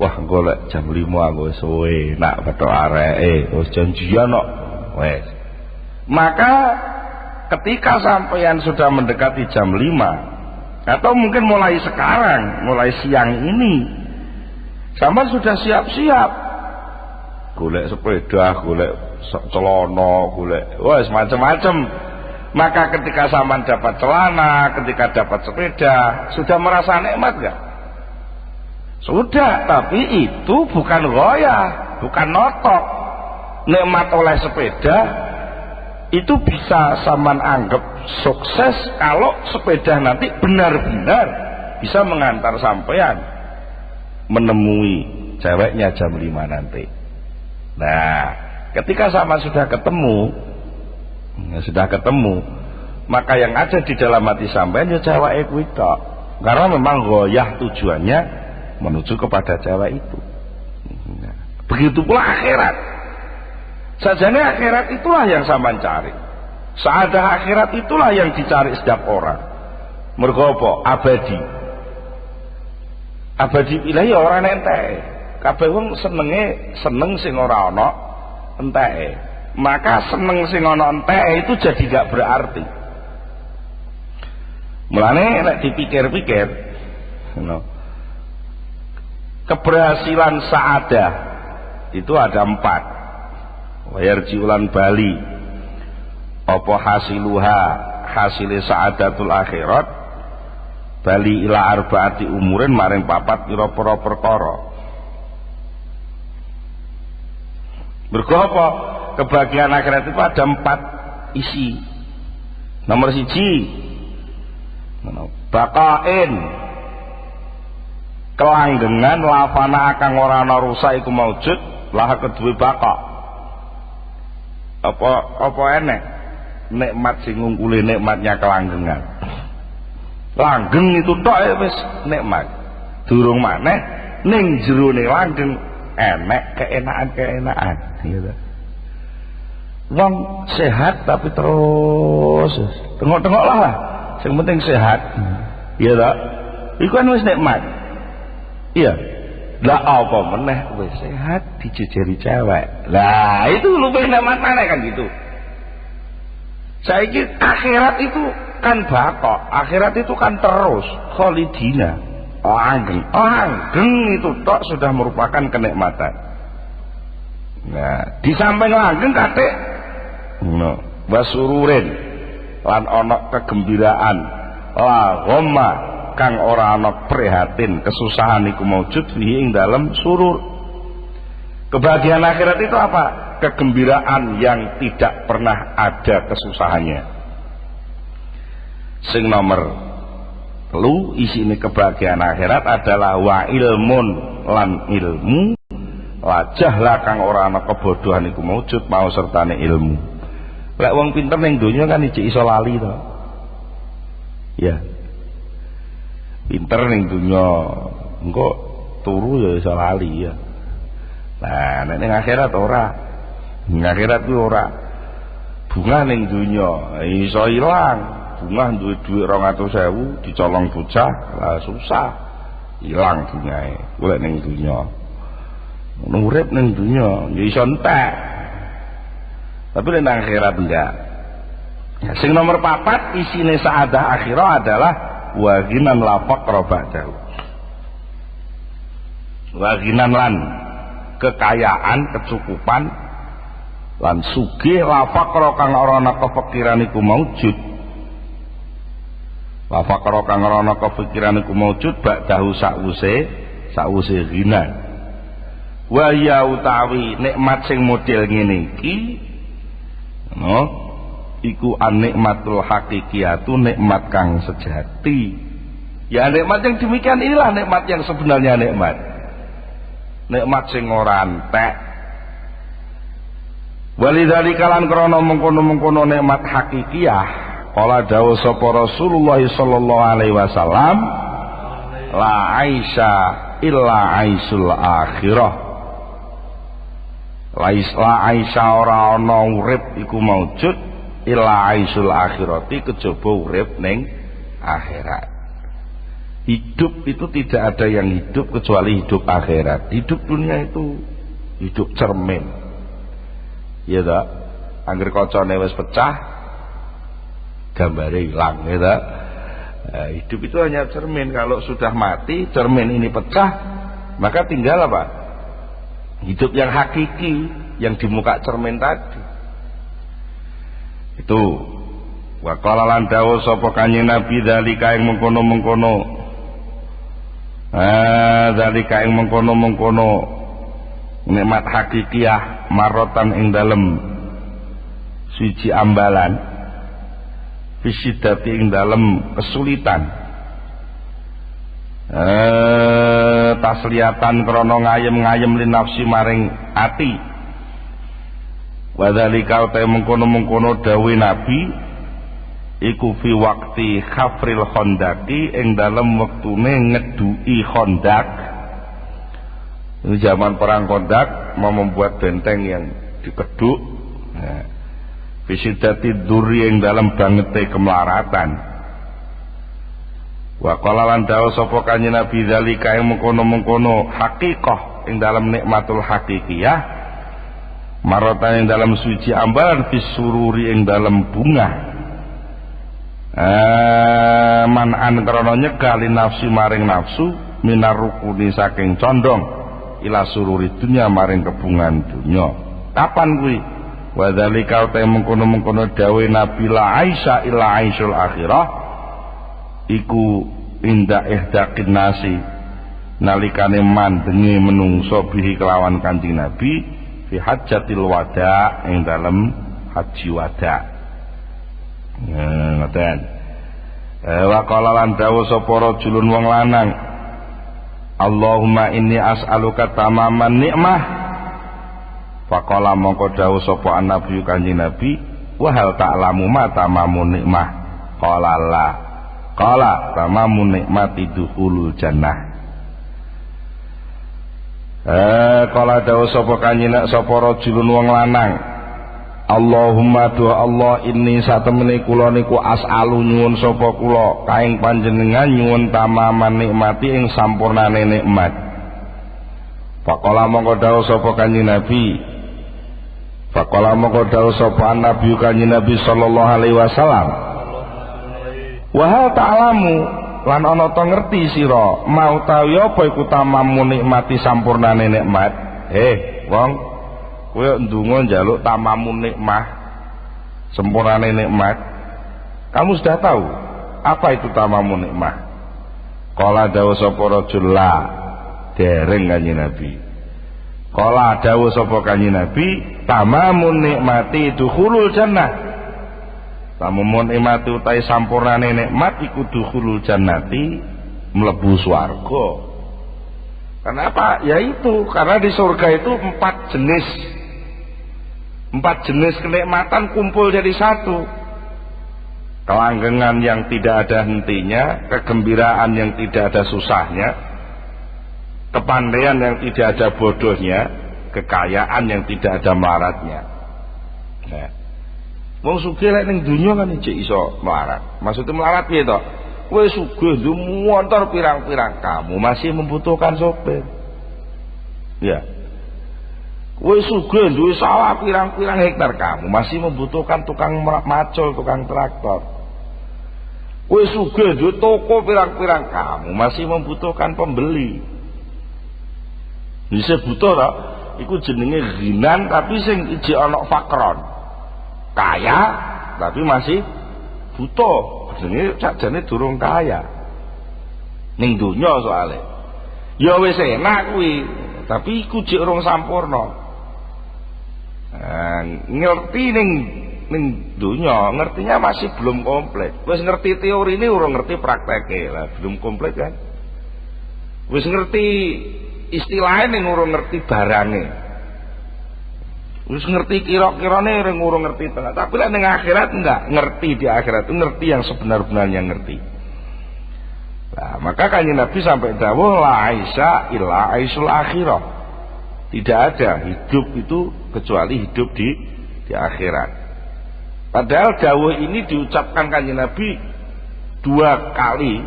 Wah, golek jam 5 aku suwe nak petuk areke, wis janjian kok. Wes. Maka ketika sampean sudah mendekati jam 5 atau mungkin mulai sekarang, mulai siang ini, sampean sudah siap-siap. Golek sepeda, golek celana, golek wes macam-macam. Maka ketika sampean dapat celana, ketika dapat sepeda, sudah merasa nikmat gak? Sudah, tapi itu bukan ghayah, bukan notok. Nikmat oleh sepeda itu bisa sampean anggap sukses kalau sepeda nanti benar-benar bisa mengantar sampean menemui ceweknya jam 5 nanti. Nah, ketika sama sudah ketemu, maka yang ada di dalam hati sampean ya cewek kuwi tok. Karena memang ghayah tujuannya menuju kepada cewek itu. Nah, Begitu pula akhirat. Sajane akhirat itulah yang sampean cari. Saadah akhirat itulah yang dicari setiap orang. Mergo apa? Abadi. Abadi ilahi ora entek. Kabeh wong seneng sing ora ana enteke. Maka seneng sing ana enteke itu jadi gak berarti. Mulane nek dipikir-pikir, keberhasilan saadah itu ada 4. Wayarjiulan bali apa hasiluha hasile saadatul akhirat bali ila arbaati umurin maring 4 pira-pira perkara. Mergo apa? Kebahagiaan akhirat itu ada 4 isi. Nomor 1 baqain kelanggengan lafana kang ora ana rusak iku maujud lah kedue baqa. Apa enek nikmat sing ngungkuli nikmatnya kelanggengan. Langgeng itu tok wis nikmat. Durung maneh ning jerone langgeng enek keenaan-keenaan gitu. Wong sehat tapi terus tengok-tengok lah. Yang penting sehat. Iya tak? Iku kan wis nikmat. Iya. Lah apa meneh wis sehat dijejeri cewek. Lah itu luwih nikmat maneh kan gitu. Saiki akhirat itu kan baqa. Akhirat itu kan terus kholidina. Langgeng itu tok sudah merupakan kenikmatan. Nah, di samping langgeng katik wasururin lan ana kegembiraan la ghamma kang ora ana prihatin kesusahan iku maujud fihi ing dalem surur. Kebahagiaan akhirat itu apa? Kegembiraan yang tidak pernah ada kesusahannya. Sing nomor 3 isine kebahagiaan akhirat adalah wa ilmun lan ilmu wajahlah kang ora ana kebodohan iku maujud mau sertane ilmu. Lek wong pinter ning donya kan iki iso lali to. Ya. Pinter ning donya engko turu ya iso lali ya. Nah, nek ning akhirat ora. Ning akhirat ku ora. Bunga ning donya iso ilang. Bunga duwe dhuwit 200.000 dicolong bocah lah susah. Ilang bungae. Golek ning donya. Urip ning donya ya iso entek. Tapi nek nang akhirat enggak. Ya, sing nomor 4 isine saadah akhirah adalah waginan lapak robadahu. Waginan lan kekayaan, kecukupan lan sugih lapak kang ora ana kepikiran iku maujud. Lapak kang ora ana kepikiran iku maujud ba'dahu sakwuse ghina. Wa ya utawi nikmat sing model ngene iki iku an-nikmatul hakikiyatu, nikmat kang sejati. Ya nikmat yang demikian inilah nikmat yang sebenarnya nikmat. Nikmat sing ora entek. Walidzalika lan krana mengkono-mengkono nikmat hakikiyah, qala dawuh sapa Rasulullah sallallahu alaihi wasallam, la aisha illa aisul akhirah. La aisha ora ana urip iku maujud illa aisul akhirati kejaba urip ning akhirat. Hidup itu tidak ada yang hidup kecuali hidup akhirat. Hidup dunia itu hidup cermin. Ya tak? Angger kacane wis pecah, gambare hilang, ya tak? Nah, hidup itu hanya cermin. Kalau sudah mati, cermin ini pecah, maka tinggal apa? Hidup yang hakiki, yang di muka cermin tadi. Itu wa qala lan dawuh sapa Kanjeng Nabi dzalika ing mengkono-mengkono. Dzalika ing mengkono-mengkono nikmat hakikiyah marotan ing dalem siji ambalan fisidati ing dalem kesulitan tasliyatan krana ngayem-ngayem li nafsi maring ati. Wadzalika uta mengkono-mengkono dawuh Nabi iku fi waqti khafril khandaqi ing dalem wektune ngeduki khandaq Ini zaman perang Khandaq mau membuat benteng yang dikeduk. Bisidati duri yang dalam bangete kemelaratan. Wa qala lan dawuh sapa kanjeng Nabi zalika yang mengkono-mengkono hakikah yang dalam nikmatul hakikiyah. Maratan yang dalam suci ambalan bisururi yang dalam bunga. Man'an karena nyegah li nafsi maring nafsu minar rukuni saking condong ila sururi dunya maring kebungan dunya. Kapan kuwi? Wa dzalika ta mengkono-mengkono dawuh Nabi la Aisyah illa Aisyul akhirah iku inda ihdaqin nasi nalikane mandengi menungso bihi kelawan Kanjeng Nabi fi hajjatil wada ing dalem haji wada. Ngoten. Wa qala lan dawuh sapa rajulun wong lanang Allahumma inni as'aluka tamaman nikmah. Faqala mongko dawuh sapa Nabi Kanjeng Nabi wa hal ta'lamu ma tamamun nikmah. Qala la. Qala tamamun nikmati dukhulul jannah. Qala dawuh sapa Kanjeng sapa rajulun wong lanang Allahumma doa Allah inni satemene kula niku as'alu nyuwun sapa kula kaing panjenengan nyuwun tamaman nikmati ing sampurnane nikmat. Faqala mongko dawuh sapa Kanjeng Nabi. Faqala mongko dawuh sapa Nabi Kanjeng Nabi sallallahu alaihi wasallam. Wa hal ta'lamu lan ana to ngerti sira mau tawi apa iku tamamun nikmati sampurnane nikmat. Wong kowe ndonga njaluk tamamun nikmah sempurnane nikmat, kamu sudah tahu apa itu tamamun nikmah? Qala dawuh sapa rajul la dereng Kanjeng Nabi. Qala dawuh sapa Kanjeng Nabi tamamun nikmati dukhulul jannah. Tamamun nikmati utahe sampurnane nikmat iku dukhulul jannati mlebu swarga. Kenapa? Ya itu karena di surga itu 4 jenis kenikmatan kumpul jadi satu. Kelanggengan yang tidak ada hentinya, kegembiraan yang tidak ada susahnya, kepandaian yang tidak ada bodohnya, kekayaan yang tidak ada melaratnya. Wong sugih lek ning dunya kan iki iso melarat. Maksudnya melarat piye to? Kowe sugih duwe motor pirang-pirang, kamu masih membutuhkan sopir. Ya. Kowe sugih duwe sawah pirang-pirang hektar, kamu masih membutuhkan tukang macul, tukang traktor. Kowe sugih duwe toko pirang-pirang, kamu masih membutuhkan pembeli. Bisa butuh ta? Iku jenenge ghinan tapi sing iji ana fakron. Kaya tapi masih butuh. Jenenge sakjane durung kaya. Ning donya soalé. Ya wis enak kuwi, tapi iku jek urung sampurna. Ngerti ning dunya, ngertinya masih belum komplit. Wis ngerti teori ini urung ngerti prakteke lah, belum komplit kan. Wis ngerti istilahnya ning urung ngerti barange. Wis ngerti kira-kirane urung ngerti tengah. Tapi lah ning akhirat enggak ngerti, di akhirat itu ngerti yang sebenar-benarnya ngerti. Nah, maka Kanjeng Nabi sampai dawuh la Aisyah illa Aisyul akhirah. Tidak ada hidup itu kecuali hidup di akhirat. Padahal dawuh ini diucapkan Kanjeng Nabi 2 kali.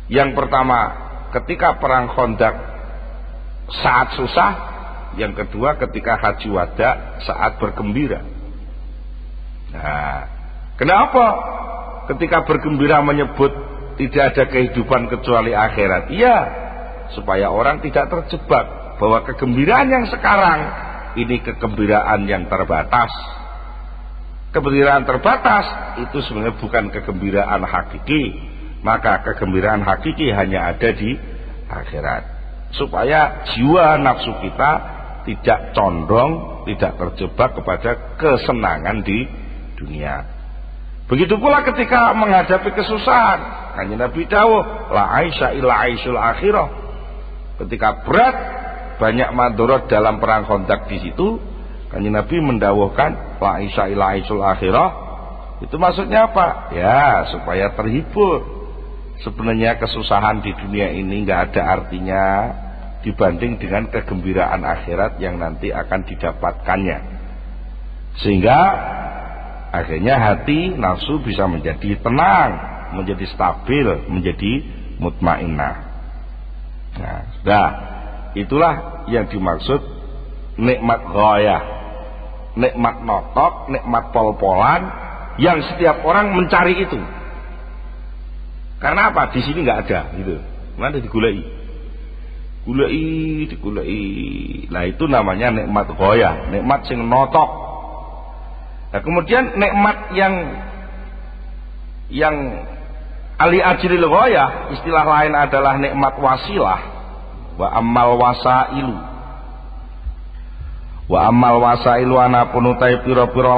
Yang pertama ketika perang Khandaq saat susah, yang kedua ketika haji wada saat bergembira. Nah, kenapa ketika bergembira menyebut tidak ada kehidupan kecuali akhirat? Iya, supaya orang tidak terjebak bahwa kegembiraan yang sekarang ini kegembiraan yang terbatas. Kegembiraan terbatas itu sebenarnya bukan kegembiraan hakiki. Maka kegembiraan hakiki hanya ada di akhirat. Supaya jiwa nafsu kita tidak condong, tidak terjebak kepada kesenangan di dunia. Begitu pula ketika menghadapi kesusahan, Kanjeng Nabi dawuh la Aisyah illa Aisyul akhirah. Ketika berat, banyak madorot dalam perang Khandaq di situ, Kanjeng Nabi mendawuhkan la Aisyah illa Aisyul akhirah. Itu maksudnya apa? Ya, supaya terhibur. Sebenarnya kesusahan di dunia ini nggak ada artinya dibanding dengan kegembiraan akhirat yang nanti akan didapatkannya. Sehingga akhirnya hati nafsu bisa menjadi tenang, menjadi stabil, menjadi mutmainnah. Nah, sudah, itulah yang dimaksud nikmat ghayah, nikmat notok, nikmat pol-polan yang setiap orang mencari itu. Karena apa? Di sini nggak ada, gitu. Mana digulai? Digulai. Nah, itu namanya nikmat ghayah, nikmat sing notok. Nah, kemudian nikmat yang ali ajril ghayah, istilah lain adalah nikmat wasilah. Wa ammal wasailu. Wa ammal wasailu anapun utai pira-pira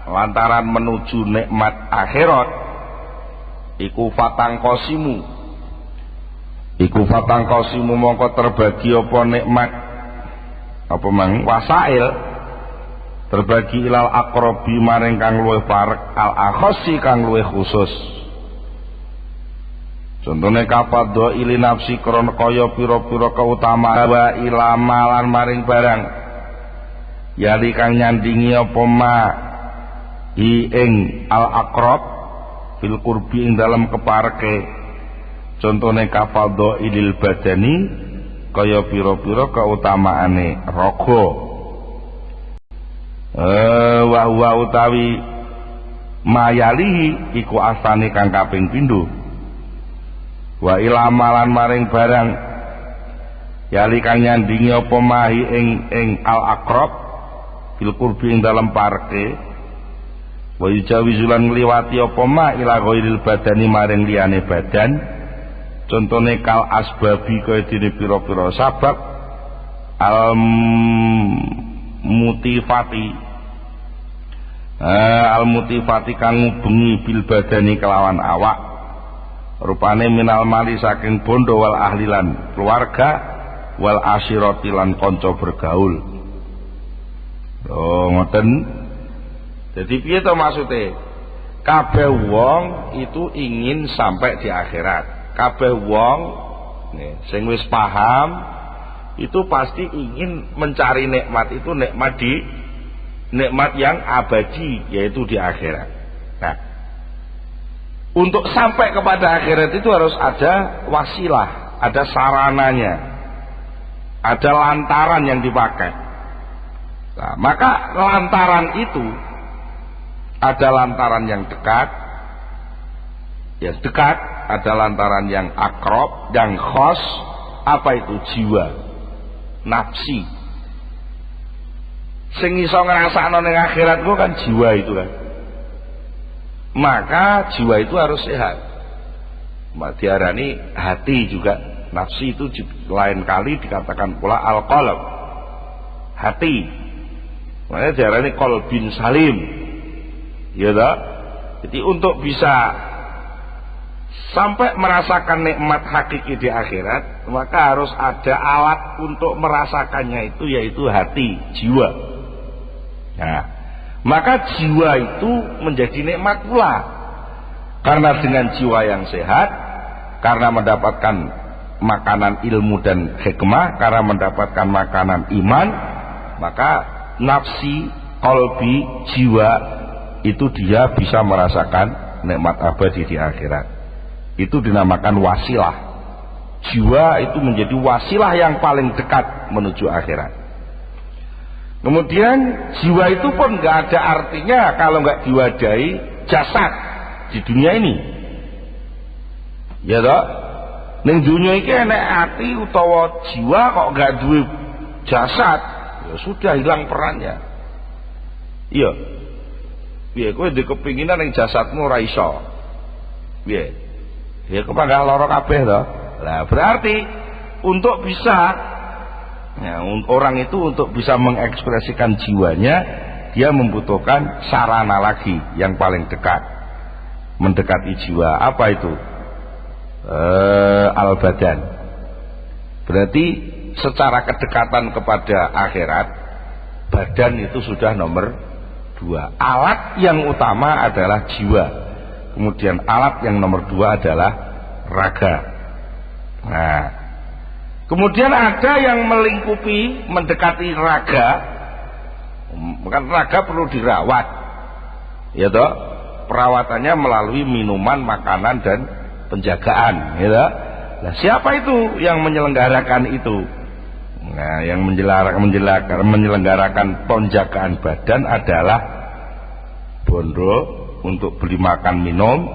lantaran menuju nikmat akhirat iku fatang kosimu mongko terbagi apa nikmat apa mang wasail terbagi ilal aqrabi maring kang luwih parek al akhossi kang luwih khusus. Contone kapadha ili nafsi krana kaya pira-pira keutamaan wa ilamalan maring barang yali kang nyandingi apa ma ing al aqrab fil qurbi ing dalam kepareke. Contone kapadha ilil badani kaya pira-pira keutamaane raga. Wa utawi mayalihi iku asane kang kaping pindho. Wa ilamalan maring barang yali kang nyandingi apa mahi ing al aqrab fil qurbi ing dalem parke. Wa yujawizulan ngliwati apa ma ila ghairil badani maring liyane badan. Contone kal asbabi kaya dene pira-pira sabab al mutifati kang ngubengi bil badani kelawan awak rupane minal mali saking bondo wal ahlilan keluarga wal asyirati lan kanca bergaul. Oh ngoten. Jadi piye to maksude? Kabeh wong itu ingin sampai di akhirat. Kabeh wong sing wis paham itu pasti ingin mencari nikmat itu nikmat yang abadi, yaitu di akhirat. Nah, untuk sampai kepada akhirat itu harus ada wasilah, ada sarananya, ada lantaran yang dipakai. Nah, maka lantaran itu ada lantaran yang dekat, ya dekat, ada lantaran yang akrab, yang khos. Apa itu? Jiwa, nafsi. Sing iso ngrasakno ning akhirat ku kan jiwa itu kan. Maka jiwa itu harus sehat. Diarani hati juga. Nafsi itu lain kali dikatakan pula al-qalb, hati. Makanya diarani qalbin salim. Ya toh? Jadi untuk bisa sampai merasakan nikmat hakiki di akhirat, maka harus ada alat untuk merasakannya itu, yaitu hati, jiwa. Nah, maka jiwa itu menjadi nikmat pula, karena dengan jiwa yang sehat, karena mendapatkan makanan ilmu dan hikmah, karena mendapatkan makanan iman, maka nafsi, qalbi, jiwa itu dia bisa merasakan nikmat abadi di akhirat. Itu dinamakan wasilah. Jiwa itu menjadi wasilah yang paling dekat menuju akhirat. Kemudian jiwa itu pun nggak ada artinya kalau nggak diwadahi jasad di dunia ini. Ya toh? Ning dunia ini enek hati utawa jiwa kok nggak duwe jasad, ya sudah hilang perannya. Iya. Piye kowe ndek kepinginan ning jasadmu ora iso. Piye? Ya kepada loro kabeh toh. Lah berarti untuk bisa ya, orang itu untuk bisa mengekspresikan jiwanya, dia membutuhkan sarana lagi yang paling dekat mendekati jiwa. Apa itu? Al-badan. Berarti secara kedekatan kepada akhirat, badan itu sudah nomor 2. Alat yang utama adalah jiwa. Kemudian alat yang nomor 2 adalah raga. Nah, Kemudian ada yang melingkupi, mendekati raga. Kan raga perlu dirawat, ya toh. Perawatannya melalui minuman, makanan dan penjagaan, ya toh. Nah, siapa itu yang menyelenggarakan itu? Nah, yang menyelenggarakan penjagaan badan adalah bondo untuk beli makan minum,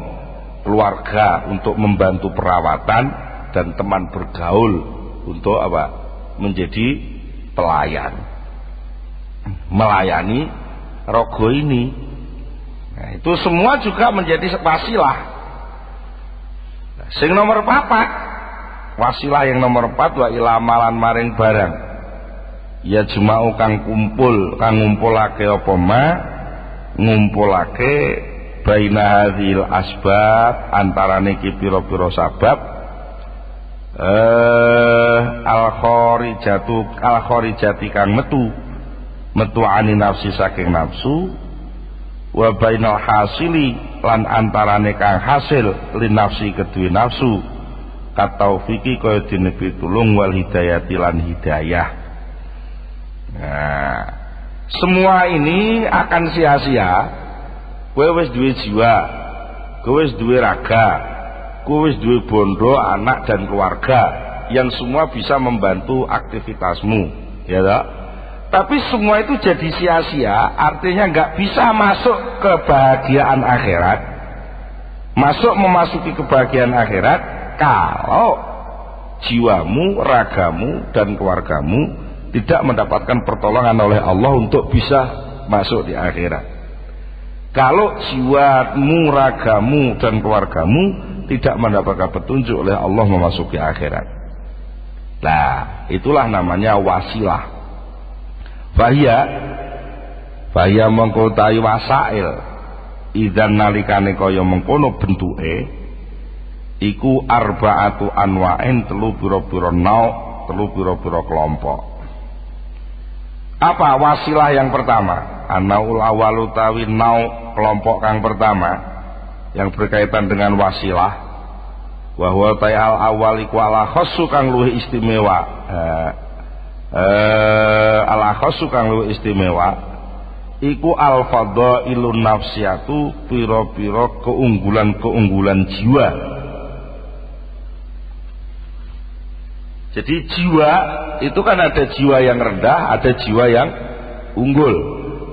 keluarga untuk membantu perawatan, dan teman bergaul untuk apa? Menjadi pelayan, melayani rogo ini. Nah, itu semua juga menjadi wasilah. Nah, sing nomor 4, wasilah yang nomor 4 wa ilamalan maring barang. Ya jumau kang ngumpulake apa ma, ngumpulake baina hadhil asbab, antarane iki pira-pira sabab al-kharijati kang metu ani nafsi saking nafsu, wa bainal hasili lan antarane kang hasil li nafsi kedue nafsu, kataufiki kaya dene pitulung wal hidayati lan hidayah. Nah, semua ini akan sia-sia. Kowe wis duwe jiwa, kowe wis duwe raga, kowe wis duwe bondo, anak dan keluarga yang semua bisa membantu aktivitasmu, ya toh? Tapi semua itu jadi sia-sia, artinya nggak bisa masuk kebahagiaan akhirat, memasuki kebahagiaan akhirat kalau jiwamu, ragamu dan keluargamu tidak mendapatkan pertolongan oleh Allah untuk bisa masuk di akhirat. Kalau jiwamu, ragamu dan keluargamu tidak mendapatkan petunjuk oleh Allah memasuki akhirat, nah itulah namanya wasilah. Bahaya mengkotai wasail idzan nalikane kaya mengkono bentuke iku arbaatu anwa'in, telu pira-pira nau, telu pira-pira kelompok. Apa wasilah yang pertama? Anaul awalu tawi nau, kelompok kang pertama yang berkaitan dengan wasilah, wa huwa ta'al awal iku ala khassu kang luwih istimewa, ala khassu kang luwih istimewa iku al fadhailun nafsiyatu, pira-pira keunggulan jiwa. Jadi jiwa itu kan ada jiwa yang rendah, ada jiwa yang unggul.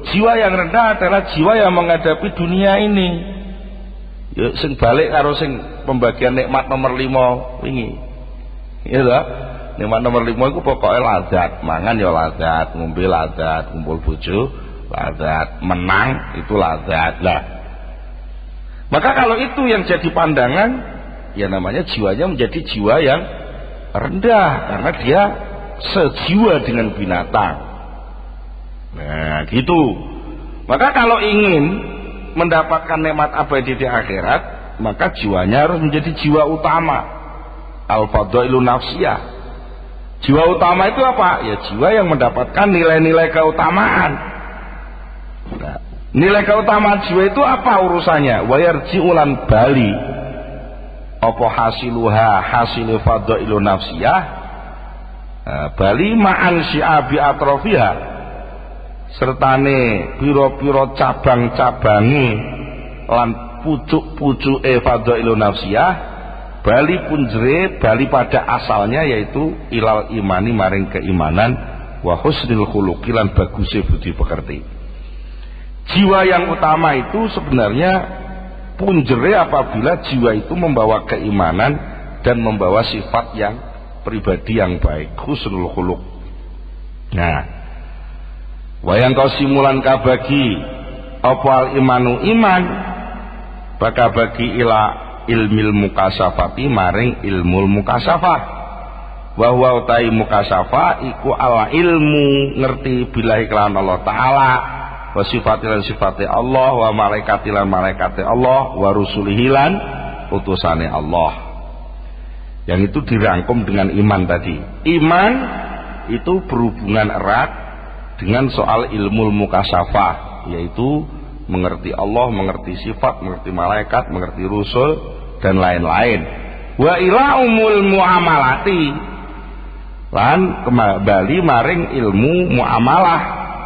Jiwa yang rendah adalah jiwa yang menghadapi dunia ini. Ya sing balik karo sing pembagian nikmat nomor 5 wingi. Ya toh? Nikmat nomor 5 iku pokoke lazat, mangan ya lazat, ngombe lazat, kumpul bojo lazat, menang itu lazat. Lah. Maka kalau itu yang jadi pandangan, ya namanya jiwanya menjadi jiwa yang rendah karena dia sejiwa dengan binatang. Nah, gitu. Maka kalau ingin mendapatkan nikmat abadi di akhirat, maka jiwanya harus menjadi jiwa utama. Al-fadhailu nafsiyah. Jiwa utama itu apa? Ya jiwa yang mendapatkan nilai-nilai keutamaan. Nah, nilai keutamaan jiwa itu apa urusannya? Wa yarji'ulan bali apa hasilu fadhailu nafsiyah, bali ma'an syi'abi atrofiha, sertane pira-pira cabang-cabangi lan pucuk-pucuke fadhailu nafsiyah, bali punjere, bali pada asalnya yaitu ilal imani maring keimanan, wa husnil khuluqi lan baguse budi pekerti. Jiwa yang utama itu sebenarnya punjere apabila jiwa itu membawa keimanan dan membawa sifat yang pribadi yang baik, husnul khuluq. Nah, wayang kau simulan kabagi apa al imanu iman, baka bagi ila ilmil mukasafati maring ilmul mukasafah. Wa huwa utai mukasafah iku ala ilmu ngerti billahi kelawan Allah taala, wa sifatilan sifati Allah, wa malaikatilan malaikati Allah, wa rusulihilan utusane Allah. Yang itu dirangkum dengan iman tadi. Iman itu berhubungan erat dengan soal ilmu mukasafah, yaitu mengerti Allah, mengerti sifat, mengerti malaikat, mengerti rusul dan lain-lain. Wa ila umul muamalati, lan kembali maring ilmu muamalah.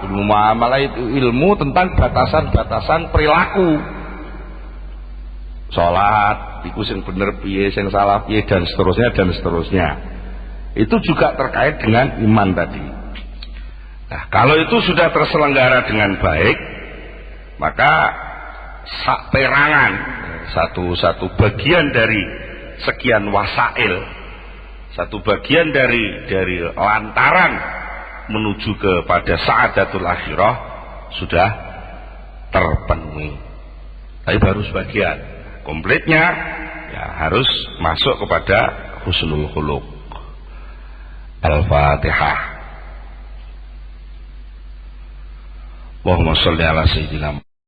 Ilmu muamalah itu ilmu tentang batasan-batasan perilaku. Salat iku sing bener piye, sing salah piye, dan seterusnya. Itu juga terkait dengan iman tadi. Nah, kalau itu sudah terselenggara dengan baik, maka sak perangan, satu bagian dari sekian wasail, satu bagian dari lantaran menuju kepada sa'adatul akhirah sudah terpenuhi. Tapi baru sebagian, komplitnya ya harus masuk kepada husnul khuluq. Al-Fatihah. Allahumma sholli ala sayyidina